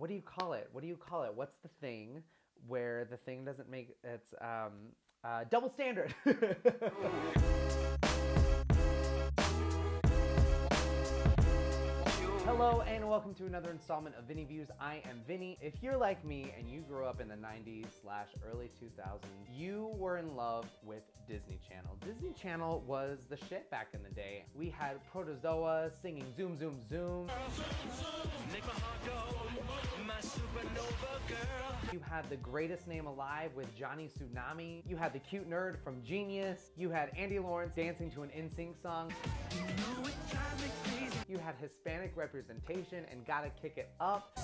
what do you call it? What do you call it? What's the thing where the thing doesn't make, it's double standard. Hello and welcome to another installment of Vinny Views. I am Vinny. If you're like me and you grew up in the 90s/early 2000s, you were in love with Disney Channel. Disney Channel was the shit back in the day. We had Protozoa singing Zoom Zoom Zoom. Make my heart go, my supernova girl. You had The Greatest Name Alive with Johnny Tsunami. You had the cute nerd from Genius. You had Andy Lawrence dancing to an NSYNC song. You had Hispanic representation and Gotta Kick It Up.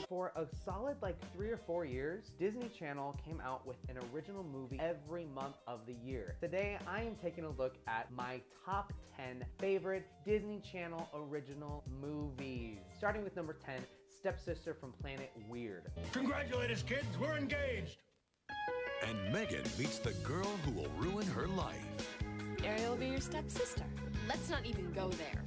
For a solid like 3 or 4 years, Disney Channel came out with an original movie every month of the year. Today, I am taking a look at my top 10 favorite Disney Channel original movies. Starting with number 10, Stepsister from Planet Weird. Congratulations, kids, we're engaged. And Megan meets the girl who will ruin her life. Ariel will be your stepsister. Let's not even go there.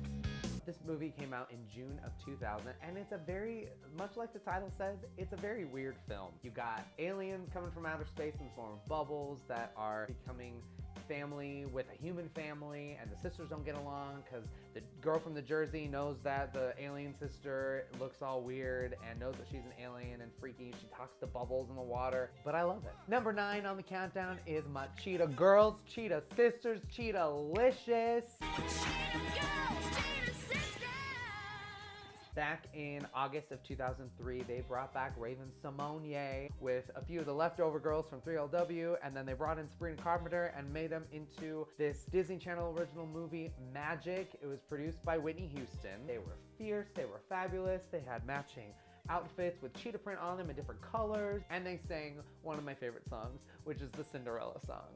This movie came out in June of 2000, and it's a very, much like the title says, it's a very weird film. You got aliens coming from outer space in the form of bubbles that are becoming family with a human family, and the sisters don't get along because the girl from the Jersey knows that the alien sister looks all weird and knows that she's an alien and freaky. She talks to bubbles in the water, but I love it. Number 9 on the countdown is my Cheetah Girls, Cheetah Sisters, Cheetah-licious. Back in August of 2003, they brought back Raven-Symoné with a few of the leftover girls from 3LW, and then they brought in Sabrina Carpenter and made them into this Disney Channel original movie, Magic. It was produced by Whitney Houston. They were fierce, they were fabulous, they had matching outfits with cheetah print on them in different colors, and they sang one of my favorite songs, which is the Cinderella song.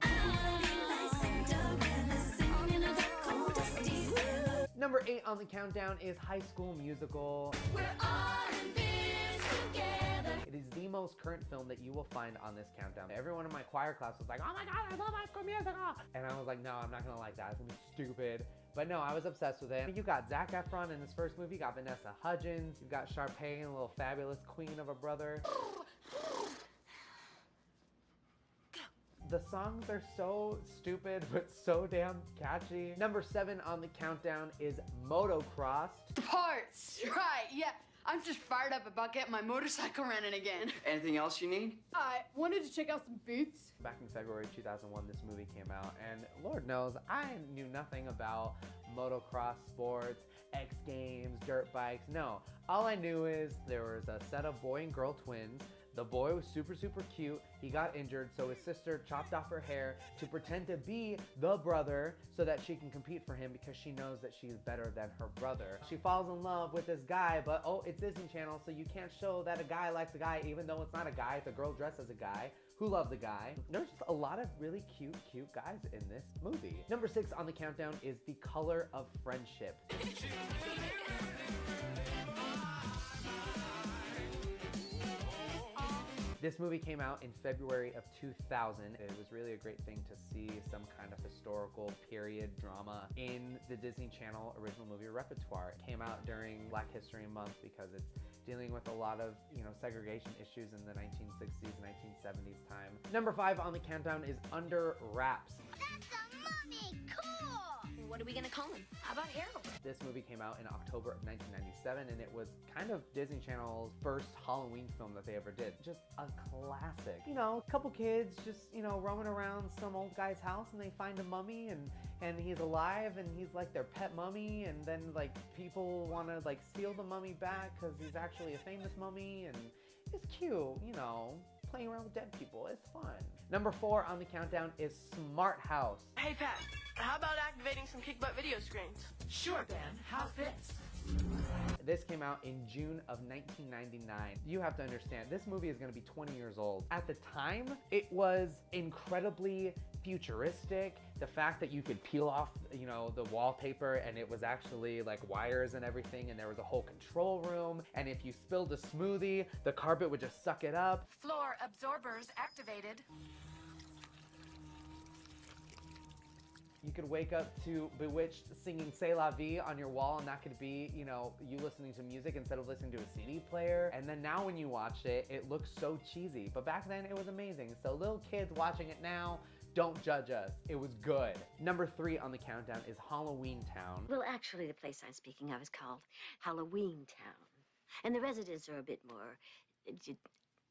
Number 8 on the countdown is High School Musical. We're all in this together. It is the most current film that you will find on this countdown. Everyone in my choir class was like, oh my God, I love High School Musical. And I was like, no, I'm not gonna like that. It's gonna be stupid. But no, I was obsessed with it. You got Zac Efron in his first movie, you got Vanessa Hudgens, you've got Sharpay and a little fabulous queen of a brother. The songs are so stupid, but so damn catchy. Number 7 on the countdown is Motocrossed. Parts, right, yeah. I'm just fired up about getting my motorcycle running again. Anything else you need? I wanted to check out some Beatz. Back in February 2001, this movie came out, and Lord knows, I knew nothing about motocross sports, X Games, dirt bikes. No, all I knew is there was a set of boy and girl twins. The boy was super, super cute. He got injured, so his sister chopped off her hair to pretend to be the brother so that she can compete for him because she knows that she's better than her brother. She falls in love with this guy, but oh, it's Disney Channel, so you can't show that a guy likes a guy, even though it's not a guy. It's a girl dressed as a guy who loves a guy. There's just a lot of really cute guys in this movie. Number 6 on the countdown is The Color of Friendship. This movie came out in February of 2000. It was really a great thing to see some kind of historical period drama in the Disney Channel original movie repertoire. It came out during Black History Month because it's dealing with a lot of, segregation issues in the 1960s, 1970s time. Number 5 on the countdown is Under Wraps. That's a mummy, cool! What are we gonna call him? How about Harold? This movie came out in October of 1997, and it was kind of Disney Channel's first Halloween film that they ever did. Just a classic. A couple kids just, roaming around some old guy's house, and they find a mummy, and he's alive, and he's like their pet mummy, and then like people want to like steal the mummy back because he's actually a famous mummy, and it's cute, playing around with dead people. It's fun. Number 4 on the countdown is Smart House. Hey Pat, how about activating some kick butt video screens? Sure, Ben. How's this? This came out in June of 1999. You have to understand, this movie is gonna be 20 years old. At the time, it was incredibly futuristic. The fact that you could peel off, the wallpaper and it was actually like wires and everything, and there was a whole control room, and if you spilled a smoothie, the carpet would just suck it up. Floor absorbers activated. You could wake up to Bewitched singing C'est La Vie on your wall, and that could be, you know, you listening to music instead of listening to a CD player. And then now when you watch it, it looks so cheesy. But back then it was amazing. So little kids watching it now, don't judge us. It was good. Number 3 on the countdown is Halloweentown. Well, actually, the place I'm speaking of is called Halloweentown. And the residents are a bit more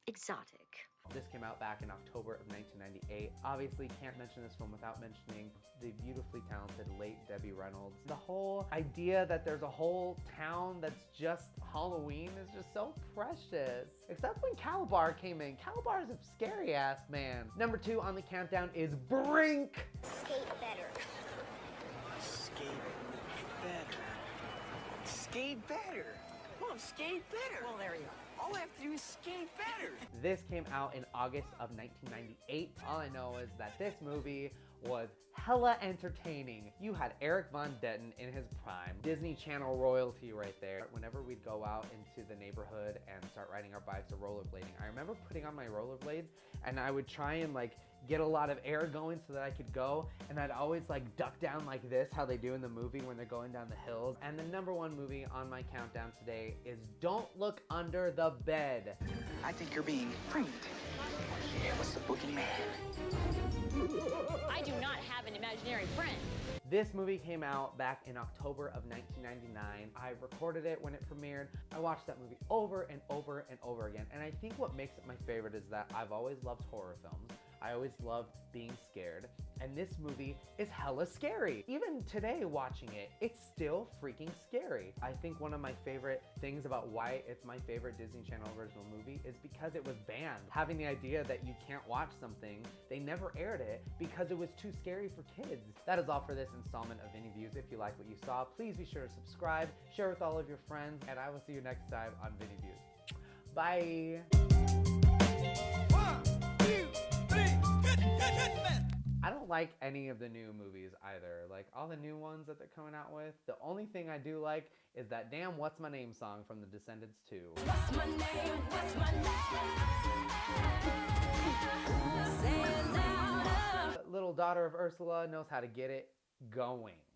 exotic. This came out back in October of 1998. Obviously, can't mention this film without mentioning the beautifully talented late Debbie Reynolds. The whole idea that there's a whole town that's just Halloween is just so precious. Except when Calabar came in. Calabar is a scary ass man. Number 2 on the countdown is Brink. Skate better. Skate better. Skate better. Mom, skate better. Well, there you go. All I have to do is skate better. This came out in August of 1998. All I know is that this movie was hella entertaining. You had Erik Von Detten in his prime. Disney Channel royalty right there. Whenever we'd go out into the neighborhood and start riding our bikes or rollerblading, I remember putting on my rollerblades and I would try and like get a lot of air going so that I could go, and I'd always like duck down like this, how they do in the movie when they're going down the hills. And the number 1 movie on my countdown today is Don't Look Under the Bed. I think you're being framed. Yeah, what's the boogeyman? I do not have an imaginary friend. This movie came out back in October of 1999. I recorded it when it premiered. I watched that movie over and over and over again. And I think what makes it my favorite is that I've always loved horror films. I always loved being scared. And this movie is hella scary. Even today watching it, it's still freaking scary. I think one of my favorite things about why it's my favorite Disney Channel original movie is because it was banned. Having the idea that you can't watch something, they never aired it because it was too scary for kids. That is all for this installment of Vinny Views. If you like what you saw, please be sure to subscribe, share with all of your friends, and I will see you next time on Vinny Views. Bye. I don't like any of the new movies either. Like all the new ones that they're coming out with. The only thing I do like is that damn What's My Name song from The Descendants 2. What's my name? What's my name? Say it louder. Little daughter of Ursula knows how to get it going.